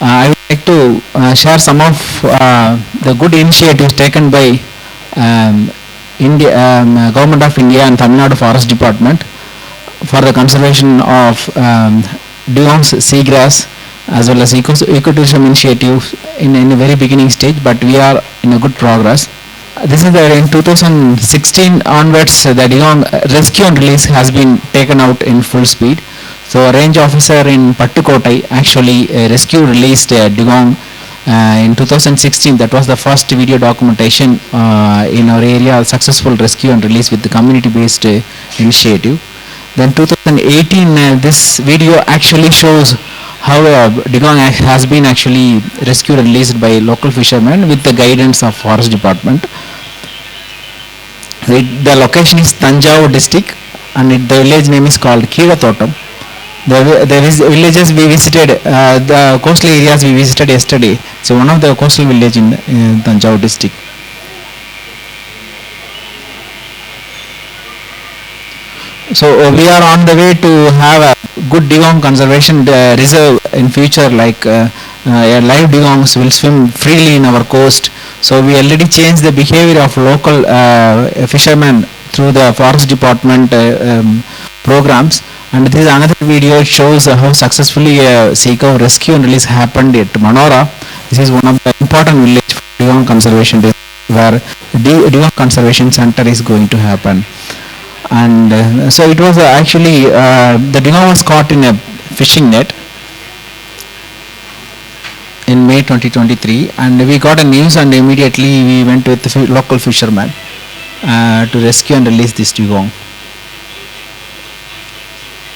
I would like to share some of the good initiatives taken by Government of India and Tamil Nadu Forest Department for the conservation of dugongs, seagrass, as well as ecotourism initiatives in a very beginning stage, but we are in a good progress. This is in 2016 onwards, the dugong rescue and release has been taken out in full speed. So a range officer in Pattukotai actually rescue released a dugong in 2016. That was the first video documentation in our area, successful rescue and release with the community based initiative. Then 2018, this video actually shows how a dugong has been actually rescued and released by local fishermen with the guidance of forest department. The location is Thanjavur district and the village name is called Keelathotam. The villages we visited, the coastal areas we visited yesterday. So one of the coastal village in Thanjavur district. So we are on the way to have a good dugong conservation reserve in future, like live dugongs will swim freely in our coast. So we already changed the behavior of local fishermen through the forest department programs. And this is another video, shows how successfully seacow rescue and release happened at Manora. This is one of the important village for dugong conservation where the dugong conservation center is going to happen. And so it was actually the dugong was caught in a fishing net in May 2023, and we got a news and immediately we went with the local fishermen to rescue and release this dugong.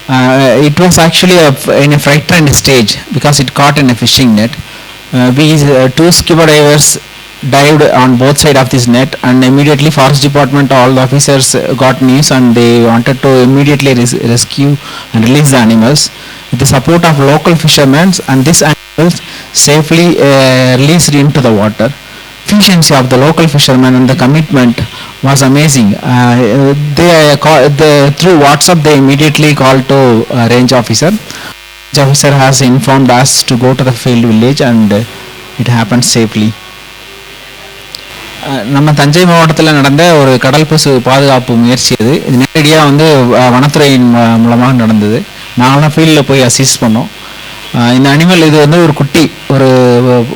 It was actually in a frightened stage because it caught in a fishing net. Two scuba divers dived on both sides of this net, and immediately forest department, all the officers got news and they wanted to immediately rescue and release the animals with the support of local fishermen, and this animals safely released into the water. Efficiency of the local fishermen and the commitment was amazing. Through WhatsApp they immediately called to range officer. Range officer has informed us to go to the field village, and it happened safely. நம்ம தஞ்சை மாவட்டத்தில் நடந்த ஒரு கடல் பசு பாதுகாப்பு முயற்சி இது நேரடியாக வந்து வனத்துறையின் மூலமாக நடந்தது. நாங்களாம் ஃபீல்டில் போய் அசிஸ்ட் பண்ணோம். இந்த அனிமல் இது வந்து ஒரு குட்டி,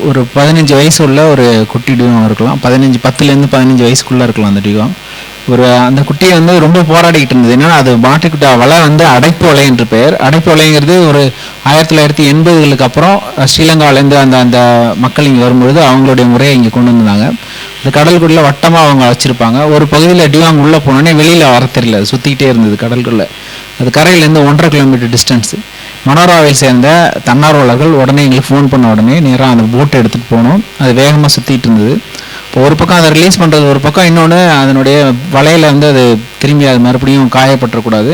ஒரு 15 வயசு உள்ள ஒரு குட்டி டியூகம் இருக்கலாம், 10லேருந்து 15 வயசுக்குள்ளே இருக்கலாம் அந்த டியூகம். அந்த குட்டியை வந்து ரொம்ப போராடிக்கிட்டு இருந்தது. என்னன்னா அது மாட்டுக்கிட்ட வலை வந்து அடைப்பு வலை என்று பெயர். அடைப்பு வலைங்கிறது ஒரு 1980களுக்கு அப்புறம் ஸ்ரீலங்காவிலேருந்து அந்த மக்கள் இங்கே வரும்பொழுது அவங்களுடைய முறையை இங்கே கொண்டு வந்தாங்க. இந்த கடலுக்குள்ளே வட்டமாக அவங்க வச்சுருப்பாங்க. ஒரு பகுதியில் டியூங் உள்ளே போனோடனே வெளியில் வர தெரியல, சுற்றிக்கிட்டே இருந்தது கடலுக்குள்ளே. அது கரையிலேருந்து 1.5 கிலோமீட்டர் டிஸ்டன்ஸு. மனோராவை சேர்ந்த தன்னார்வலர்கள் உடனே எங்களுக்கு ஃபோன் பண்ண உடனே நேராக அந்த போட்டை எடுத்துகிட்டு போனோம். அது வேகமாக சுற்றிட்டு இருந்தது. இப்போ ஒரு பக்கம் அதை ரிலீஸ் பண்ணுறது ஒரு பக்கம், இன்னொன்று அதனுடைய வலையில் வந்து அது திரும்பி அது மறுபடியும் காயப்பட்டுறக்கூடாது.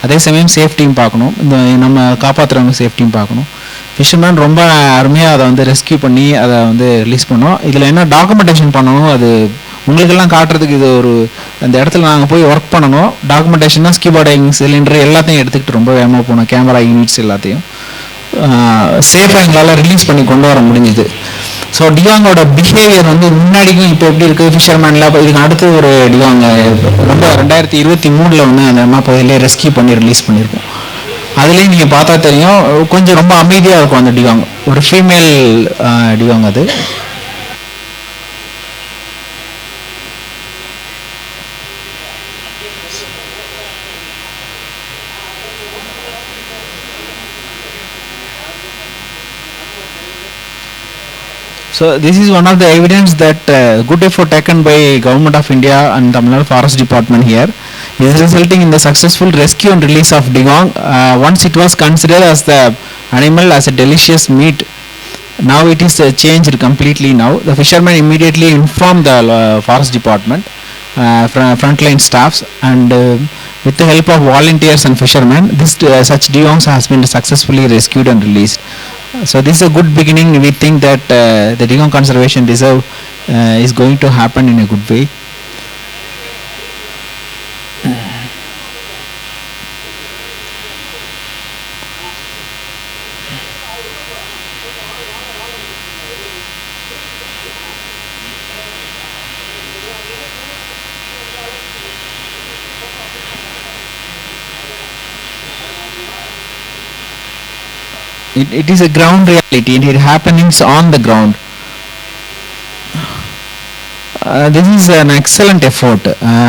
அதே சமயம் சேஃப்டியும் பார்க்கணும், இந்த நம்ம காப்பாற்றுறவங்க சேஃப்டியும் பார்க்கணும். ஃபிஷர்மேன் ரொம்ப அருமையாக அதை வந்து ரெஸ்கியூ பண்ணி அதை வந்து ரிலீஸ் பண்ணோம். இதில் என்ன டாக்குமெண்டேஷன் பண்ணணும், அது உங்களுக்கெல்லாம் காட்டுறதுக்கு இது ஒரு அந்த இடத்துல நாங்கள் போய் ஒர்க் பண்ணணும். டாக்குமெண்டேஷன் தான் ஸ்கூபா டைவிங் சிலிண்டர் எல்லாத்தையும் எடுத்துக்கிட்டு ரொம்ப வேகமாக போனோம். கேமரா யூனிட்ஸ் எல்லாத்தையும் சேஃபாக எங்களால் ரிலீஸ் பண்ணி கொண்டு வர முடிஞ்சுது. ஸோ டிகாங்கோட பிஹேவியர் வந்து முன்னாடிக்கும் இப்போ எப்படி இருக்குது ஃபிஷர்மேனில், இதுக்கு அடுத்து ஒரு டிகாங்க ரொம்ப 2023 வந்து அந்த அம்மா பகுதியிலே ரெஸ்கியூ பண்ணி ரிலீஸ் பண்ணியிருக்கோம். அதுலேயும் நீங்கள் பார்த்தா தெரியும், கொஞ்சம் ரொம்ப அமைதியாக இருக்கும் அந்த டிகாங். ஒரு ஃபீமேல் டிகாங் அது. So this is one of the evidence that good effort taken by Government of India and Tamil Nadu Forest Department here is resulting in the successful rescue and release of dugong. Once it was considered as the animal as a delicious meat, now it is changed completely. Now the fishermen immediately informed the Forest Department frontline staffs, and with the help of volunteers and fishermen, this such dugongs has been successfully rescued and released. So this is a good beginning. We think that the dugong conservation reserve is going to happen in a good way. It is a ground reality. It is happenings on the ground. This is an excellent effort.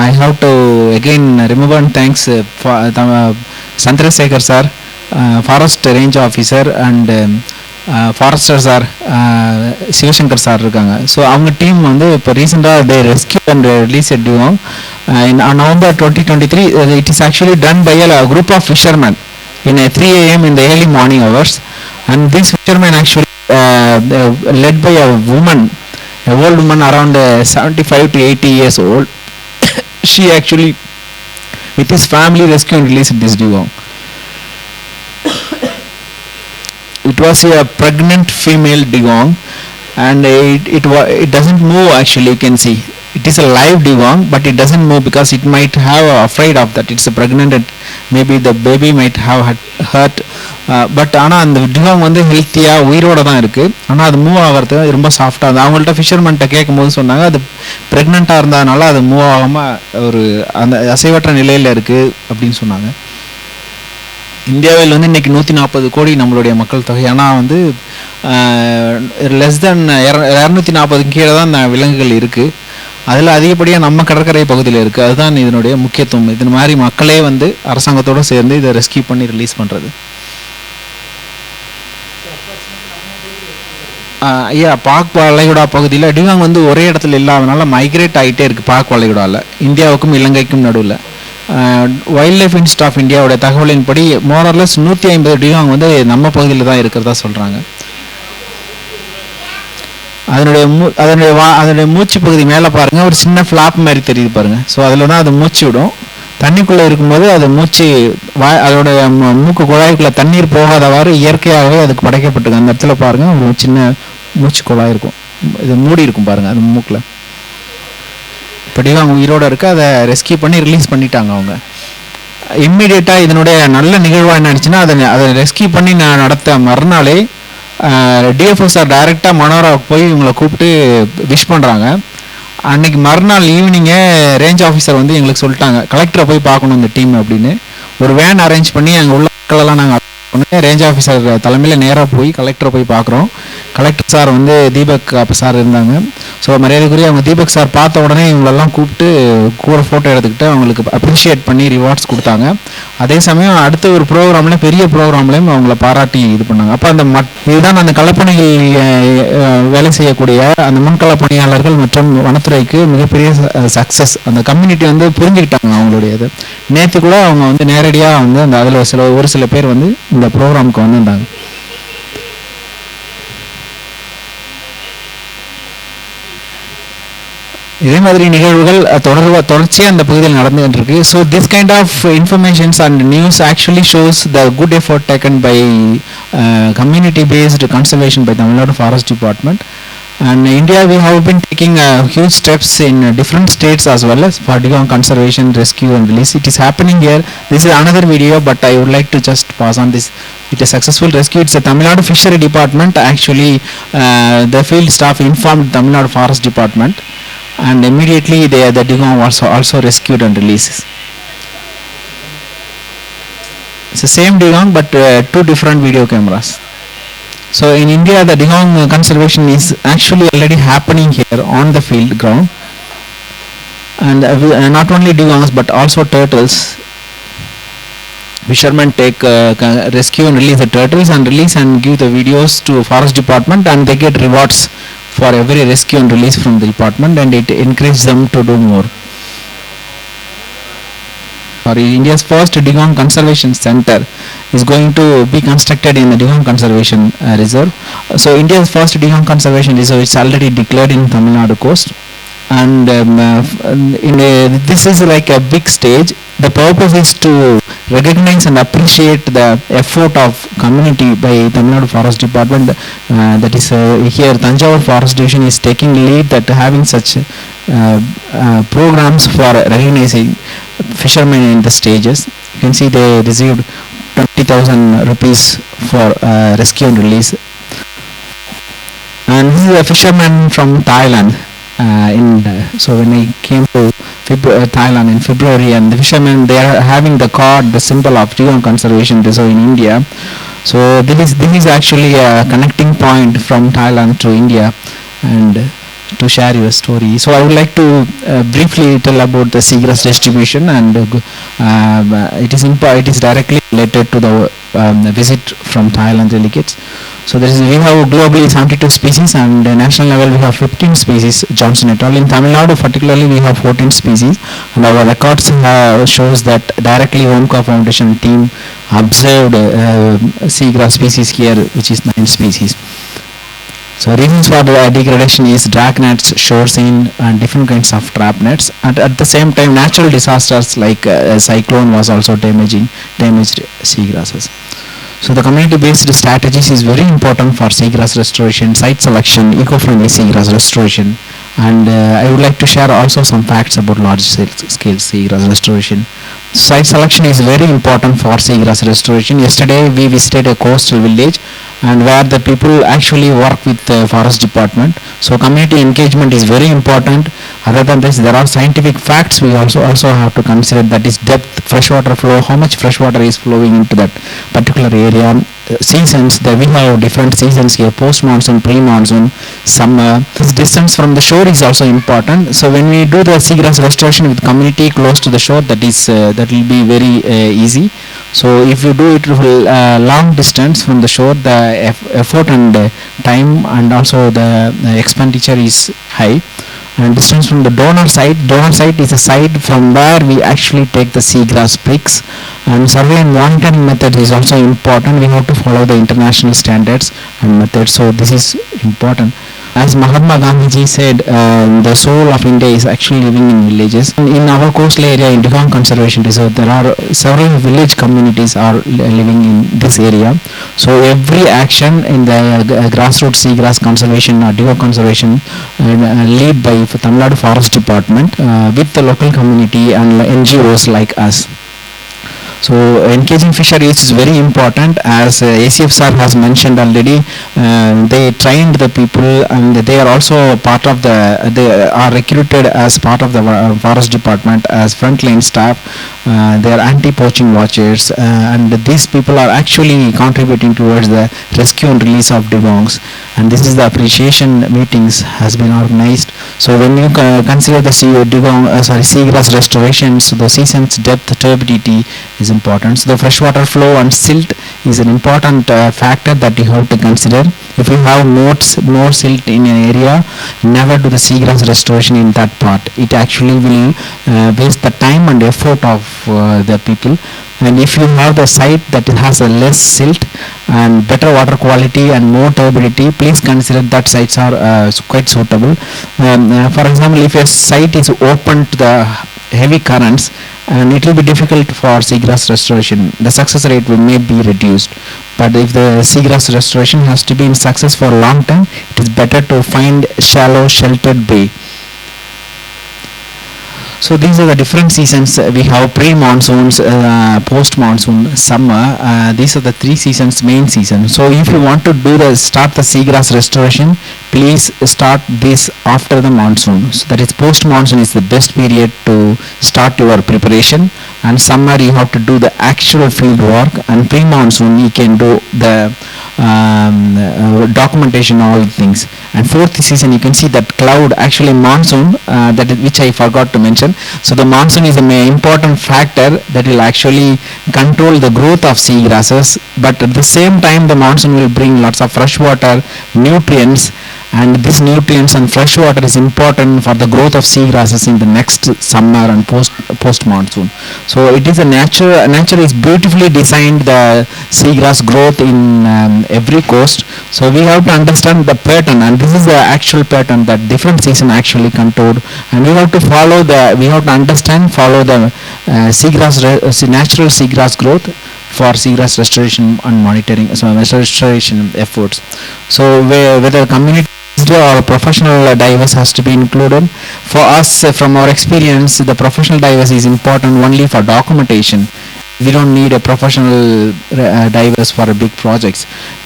I have to again remember and thanks Chandrasekhar sir, forest range officer, and forester sir Sivasankar sir இருக்காங்க. So அவங்க team வந்து இப்போ ரீசெண்டாக they rescue and release a dugong in November 2023. It is actually done by a group of fisherman in 3 a.m. in the early morning hours, and these fishermen actually led by a woman, a old woman around 75 to 80 years old. She actually with his family rescued and released this dugong. It was a pregnant female dugong, and it doesn't move. Actually, you can see it is a live dugong, but it doesn't move because it might have afraid of that it's a pregnant and maybe the baby might have hurt. But ஆனால் அந்த டிகாங் வந்து ஹெல்த்தியாக உயிரோடு தான் இருக்குது. ஆனால் அது move ஆகிறது ரொம்ப சாஃப்டாக இருந்தது. அவங்கள்ட்ட ஃபிஷர்மேன்ட்ட கேட்கும் போது சொன்னாங்க அது ப்ரெக்னெண்ட்டாக இருந்ததுனால அது மூவ் ஆகாமல் ஒரு அந்த அசைவற்ற நிலையில் இருக்குது அப்படின்னு சொன்னாங்க. இந்தியாவில் வந்து இன்றைக்கி 140 கோடி நம்மளுடைய மக்கள் தொகை. ஆனால் வந்து லெஸ் தென் 240 கீழே தான் இந்த விலங்குகள் இருக்குது. அதில் அதிகப்படியாக நம்ம கடற்கரை பகுதியில் இருக்குது. அதுதான் இதனுடைய முக்கியத்துவம். இது மாதிரி மக்களே வந்து அரசாங்கத்தோடு சேர்ந்து இதை ரெஸ்கியூ பண்ணி ரிலீஸ் பண்ணுறது. ஐயா, பாக் வளைகுடா பகுதியில் டிகாங் வந்து ஒரே இடத்துல இல்லாதனால மைக்ரேட் ஆகிட்டே இருக்குது. பாக் வளைகுடாவில் இந்தியாவுக்கும் இலங்கைக்கும் நடுவில். வைல்ட் லைஃப் இன்ஸ்டியூட் ஆஃப் இந்தியாவோட தகவலின்படி மோரர்லெஸ் 150 டிகாங் வந்து நம்ம பகுதியில் தான் இருக்கிறதா சொல்கிறாங்க. அதனுடைய மூச்சு பகுதி மேலே பாருங்கள், ஒரு சின்ன ஃப்ளாப் மாதிரி தெரியுது பாருங்கள். ஸோ அதில் தான் அது மூச்சு விடும். தண்ணிக்குள்ளே இருக்கும்போது அது மூச்சு அதோட மூக்கு குழாய்க்குள்ளே தண்ணீர் போகாதவாறு இயற்கையாகவே அதுக்கு படைக்கப்பட்டிருக்கு. அந்த இடத்துல பாருங்கள் ஒரு சின்ன மூச்சு குழாய் இருக்கும், இது மூடி இருக்கும் பாருங்கள் அது மூக்கில். இப்படியும் அவங்க உயிரோடு இருக்குது. அதை ரெஸ்கியூ பண்ணி ரிலீஸ் பண்ணிட்டாங்க அவங்க. இம்மிடியேட்டாக இதனுடைய நல்ல நிகழ்வாக என்ன ஆயிடுச்சுன்னா அதை ரெஸ்கியூ பண்ணி நடத்த மறுநாளே டிஎஃப்ஓ சார் டைரெக்டாக மனோராவுக்கு போய் இவங்களை கூப்பிட்டு விஷ் பண்ணுறாங்க. அன்றைக்கி மறுநாள் ஈவினிங்கே ரேஞ்ச் ஆஃபீஸர் வந்து எங்களுக்கு சொல்லிட்டாங்க கலெக்டரை போய் பார்க்கணும் இந்த டீம் அப்படின்னு. ஒரு வேன் அரேஞ்ச் பண்ணி அங்கே உள்ள மக்களெல்லாம் நாங்கள் ரேஞ்ச் ஆஃபீஸர் தலைமையில் நேராக போய் கலெக்டரை போய் பார்க்குறோம். கலெக்டர் சார் வந்து தீபக் சார் இருந்தாங்க. ஸோ மரியாதைக்குரிய அவங்க தீபக் சார் பார்த்த உடனே இவங்களெல்லாம் கூப்பிட்டு கூட ஃபோட்டோ எடுத்துக்கிட்டு அவங்களுக்கு அப்ரிஷியேட் பண்ணி ரிவார்ட்ஸ் கொடுத்தாங்க. அதே சமயம் அடுத்த ஒரு ப்ரோக்ராமில் பெரிய ப்ரோக்ராம்லேயும் அவங்கள பாராட்டி இது பண்ணாங்க. அப்போ அந்த இதுதான் அந்த களப்பணிகள் வேலை செய்யக்கூடிய அந்த முன்கள பணியாளர்கள் மற்றும் வனத்துறைக்கு மிகப்பெரிய சக்ஸஸ். அந்த கம்யூனிட்டி வந்து புரிஞ்சுக்கிட்டாங்க அவங்களுடையது. நேற்று கூட அவங்க வந்து நேரடியாக வந்து அந்த அதில் ஒரு சில பேர் வந்து இந்த ப்ரோக்ராமுக்கு வந்திருந்தாங்க. இதே மாதிரி நிகழ்வுகள் தொடர்ச்சியாக அந்த பகுதியில் நடந்துகிட்டு இருக்கு. So this kind of informations and news actually shows the good effort taken by community based conservation by Tamil Nadu forest department. And in India we have been taking huge steps in different states as well as for dugong conservation, rescue and release. It is happening here. This is another video, but I would like to just pass on this. It is successful rescue. It's a Tamil Nadu Fishery Department. Actually, the field staff informed Tamil Nadu Forest Department, and immediately the dugong was also rescued and released. It's the same dugong, but two different video cameras. So in India, the dugong conservation is actually already happening here on the field ground, and not only dugongs but also turtles. Fishermen take rescue and release the turtles and release and give the videos to forest department, and they get rewards for every rescue and release from the department, and it encourages them to do more. India's first dugong conservation center is going to be constructed in the dugong conservation reserve. So India's first dugong conservation reserve is already declared in Tamil Nadu coast, and this is like a big stage. The purpose is to recognize and appreciate the effort of community by Tamil Nadu Forest Department. That is here Thanjavur Forest Division is taking lead that having such programs for recognizing fishermen in the stages. You can see they received 20,000 rupees for rescue and release. And this is a fisherman from Thailand. So when I came to Thailand in February, and the fishermen, they are having the card, the symbol of dugong conservation reserve in India. So this is actually a connecting point from Thailand to India, and to share your story. So I would like to briefly tell about the seagrass distribution, and it is directly related to the visit from Thailand delegates. So we have globally 72 species, and national level we have 15 species Johnson et al. In Tamil Nadu particularly we have 14 species, and our records shows that directly Omka Foundation team observed seagrass species here, which is 9 species. So reasons for the degradation is drag nets, shore scene, and different kinds of trap nets. And at the same time, natural disasters like a cyclone was also damaged seagrasses. So the community-based strategies is very important for seagrass restoration, site selection, eco-friendly seagrass restoration, and I would like to share also some facts about large-scale seagrass restoration. Site selection is very important for seagrass restoration. Yesterday we visited a coastal village, and where the people actually work with the forest department. So community engagement is very important. Other than this, there are scientific facts we also have to consider, that is depth, freshwater flow, how much freshwater is flowing into that particular area. Seasons, we have different seasons here: post-monsoon, pre-monsoon, summer. This distance from the shore is also important. So when we do the seagrass restoration with community close to the shore, that will be very easy. So if you do it long distance from the shore, the effort and time and also the expenditure is high. And distance from the donor site is a site from where we actually take the seagrass bricks, and survey and monitoring method is also important. We have to follow the international standards and methods, so this is important. As Mahatma Gandhi said, the soul of India is actually living in villages. In our coastal area, in Dugong Conservation Reserve, there are several village communities are living in this area. So every action in the grassroots seagrass conservation or Dugong conservation led by Tamil Nadu Forest Department with the local community and NGOs like us. So engaging fisheries is very important, as ACF sir has mentioned already. They trained the people, and they are also part of they are recruited as part of the forest department as frontline staff. They are anti-poaching watchers, and these people are actually contributing towards the rescue and release of dugongs. And this is the appreciation meetings has been organized. So when you consider the seagrass restorations, the season's depth, turbidity is important. So the freshwater flow and silt is an important factor that you have to consider. If you have more silt in an area, never do the seagrass restoration in that part. It actually will waste the time and effort of the people. And if you have the site that has a less silt and better water quality and more turbidity, please consider that sites are quite suitable. For example, if a site is open to the heavy currents, and it will be difficult for seagrass restoration, the success rate may be reduced. But if the seagrass restoration has to be in success for a long time, it is better to find shallow sheltered bay. So these are the different seasons. We have pre-monsoons, post-monsoon, summer. These are the 3 seasons, main seasons. So if you want to start the seagrass restoration, please start this after the monsoon. So that is, post-monsoon is the best period to start your preparation, and summer you have to do the actual field work, and pre-monsoon you can do the documentation, all things. And 4th season you can see that cloud, actually monsoon, which I forgot to mention. So the monsoon is an important factor that will actually control the growth of seagrasses, but at the same time the monsoon will bring lots of fresh water, nutrients, and these nutrients and fresh water is important for the growth of seagrasses in the next summer and post monsoon. So it is nature is beautifully designed the seagrass growth in every coast. So we have to understand the pattern, and this is the actual pattern that different season actually controlled, and we have to follow the natural seagrass growth for seagrass restoration and monitoring, so restoration efforts. So whether community or professional divers has to be included. For us, from our experience, the professional divers is important only for documentation. We don't need a professional divers for big projects.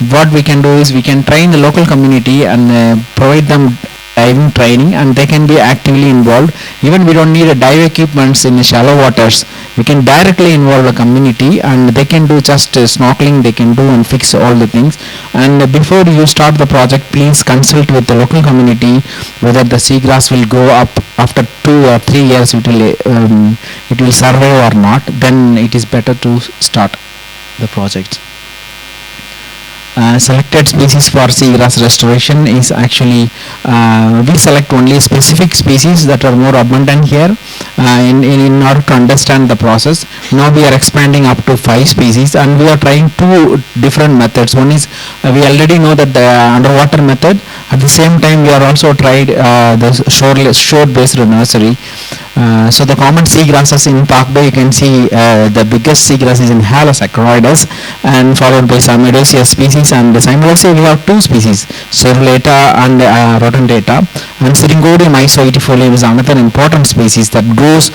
What we can do is we can train the local community and provide them diving training, and they can be actively involved. Even we don't need a dive equipments in shallow waters. We can directly involve the community, and they can do just snorkeling. They can do and fix all the things. And before you start the project, please consult with the local community whether the seagrass will go up after 2 or 3 years. It will survive or not. Then it is better to start the project. Selected species for seagrass restoration is actually we select only specific species that are more abundant here in order to understand the process. Now we are expanding up to 5 species, and we are trying 2 different methods. One is we already know that the underwater method. At the same time, we are also tried the shore based nursery. So the common seagrasses in Park Bay, you can see the biggest seagrass is in Halosaccharoides, and followed by Samidosia species. And Simidosia we have 2 species, Cerulata and Rotundata. And Syringodium isoetifolium is another important species that grows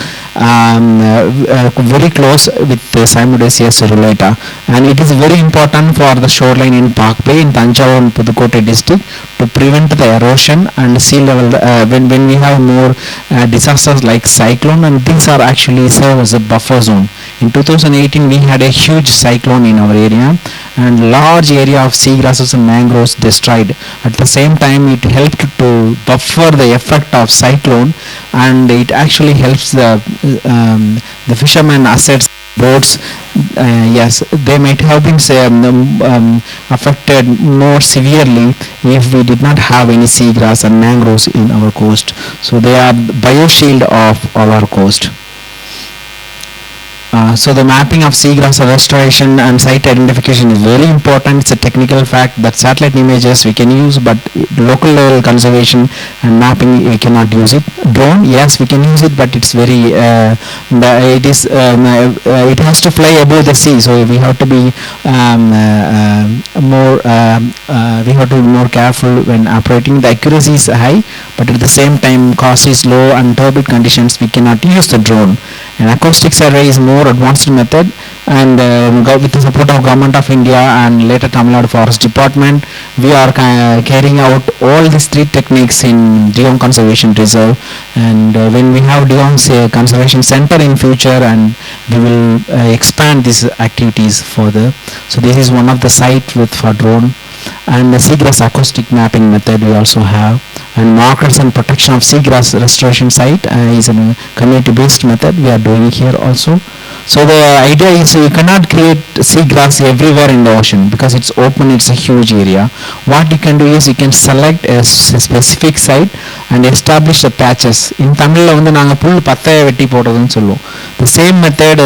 very close with Simidosia cerulata, and it is very important for the shoreline in Park Bay in Thanjavur and Pudukkottai district to prevent the erosion and sea level when we have more disasters like cyclone, and these are actually serve as a buffer zone. In 2018 we had a huge cyclone in our area, and large area of seagrasses and mangroves destroyed. At the same time, it helped to buffer the effect of cyclone, and it actually helps the fishermen assets boats. Yes, they might have been affected more severely if we did not have any seagrass and mangroves in our coast. So they are bioshield of our coast. So the mapping of seagrass restoration and site identification is very important. It's a technical fact that satellite images we can use, but local level conservation and mapping we cannot use it. Drone, yes, we can use it, but it's very it has to fly above the sea, so we have to be more careful when operating. The accuracy is high, but at the same time cost is low, and turbid conditions we cannot use the drone. An acoustic survey is more advanced method, and with the support of Government of India and later Tamil Nadu Forest Department, we are carrying out all these 3 techniques in dugong conservation reserve. And when we have dugong conservation center in future, and we will expand these activities further. So this is one of the site with for drone. And the seagrass acoustic mapping method we also have, and markers and protection of seagrass restoration site is a community based method we are doing here also. So the idea is you cannot create seagrass everywhere in the ocean because it's open, it's a huge area. What you can do is you can select a specific site and establish the patches. In Tamil வந்து நாங்க புல் பத்தைய வெட்டி போடுறதுன்னு சொல்லுவோம். The same method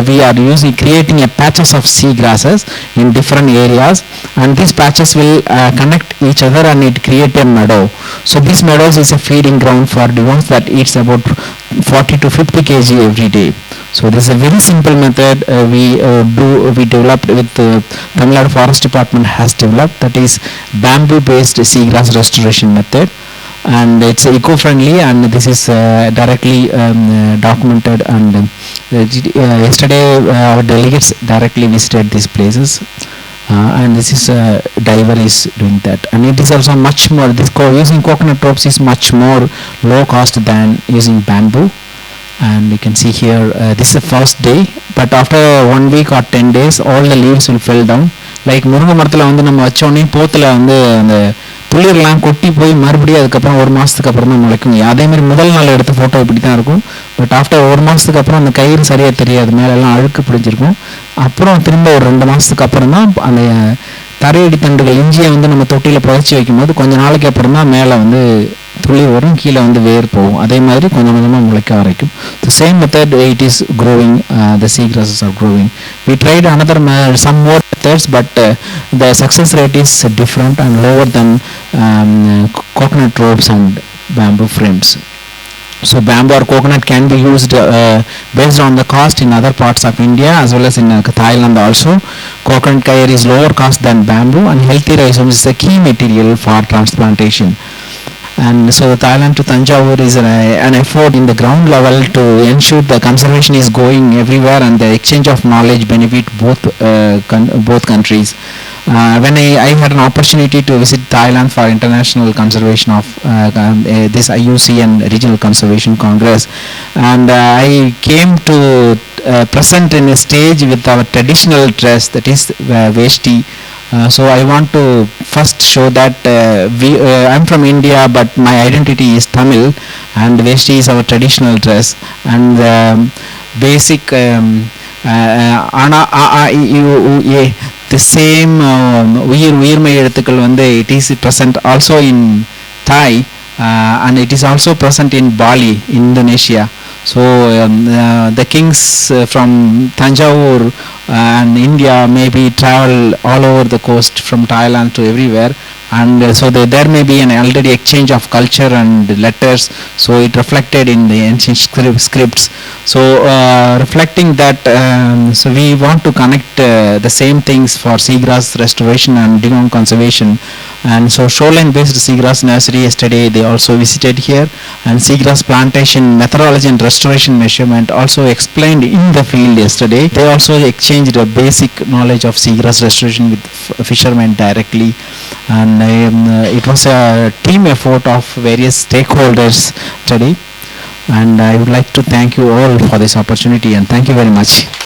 we are using, creating a patches of seagrasses in different areas, and these patches will connect each other and it create a meadow. So this meadows is a feeding ground for dugongs that eats about 40 to 50 kg every day. So this is a very simple method we developed with Tamil Nadu Forest Department has developed, that is bamboo based seagrass restoration method, and it's eco-friendly, and this is directly documented. And yesterday our delegates directly visited these places, and this is diver is doing that, and it is also much more, using coconut ropes is much more low cost than using bamboo. And you can see here this is the first day, but after 1 week or 10 days all the leaves will fall down. Like முருங்கை மரத்தில் வந்து நம்ம வச்சோடனே போத்தில் வந்து அந்த துளிர்லாம் கொட்டி போய் மறுபடியும் அதுக்கப்புறம் 1 மாதத்துக்கு அப்புறம் தான் முளைக்கும். அதே மாதிரி முதல் நாள் எடுத்த ஃபோட்டோ இப்படி தான் இருக்கும், பட் ஆஃப்டர் 1 மாதத்துக்கு அப்புறம் அந்த கயிறு சரியாக தெரியாது, மேலெல்லாம் அழுக்கு பிடிச்சிருக்கும். அப்புறம் திரும்ப ஒரு 2 மாதத்துக்கு அப்புறம் தான் அந்த தரையடி தண்டுகள் இஞ்சியை வந்து நம்ம தொட்டியில் புதைச்சி வைக்கும்போது கொஞ்ச நாளைக்கு அப்புறம் தான் மேலே வந்து துளி வரும், கீழே வந்து வேர் போகும். அதே மாதிரி கொஞ்சம் கொஞ்சமாக முளைக்க ஆரம்பிக்கும். The same method it is growing, the seagrasses are growing. We tried some more methods, but the success rate is different and lower than coconut ropes and bamboo frames. So bamboo or coconut can be used based on the cost in other parts of India as well as in Thailand also. Coconut coir is lower cost than bamboo, and healthy rhizomes is a key material for transplantation. And so the Thailand to Thanjavur is an effort in the ground level to ensure the conservation is going everywhere and the exchange of knowledge benefit both countries. When I had an opportunity to visit Thailand for international conservation of this IUC and Regional Conservation Congress, and I came to present in a stage with our traditional dress, that is vesti. So I want to first show that I'm from India, but my identity is Tamil, and vesti is our traditional dress, and basic ana a a I u e, the same உயிர்மை எழுத்துக்கள் வந்து it is present also in Thai, and it is also present in Bali, Indonesia. So the kings from Thanjavur and India maybe travel all over the coast from Thailand to everywhere, and so there may be an already exchange of culture and letters, so it reflected in the ancient scripts. So reflecting that, so we want to connect the same things for seagrass restoration and dugong conservation. And so shoreline based seagrass nursery, yesterday they also visited here, and seagrass plantation methodology and restoration measurement also explained in the field yesterday. They also exchanged a basic knowledge of seagrass restoration with fishermen directly, and it was a team effort of various stakeholders today, and I would like to thank you all for this opportunity, and thank you very much.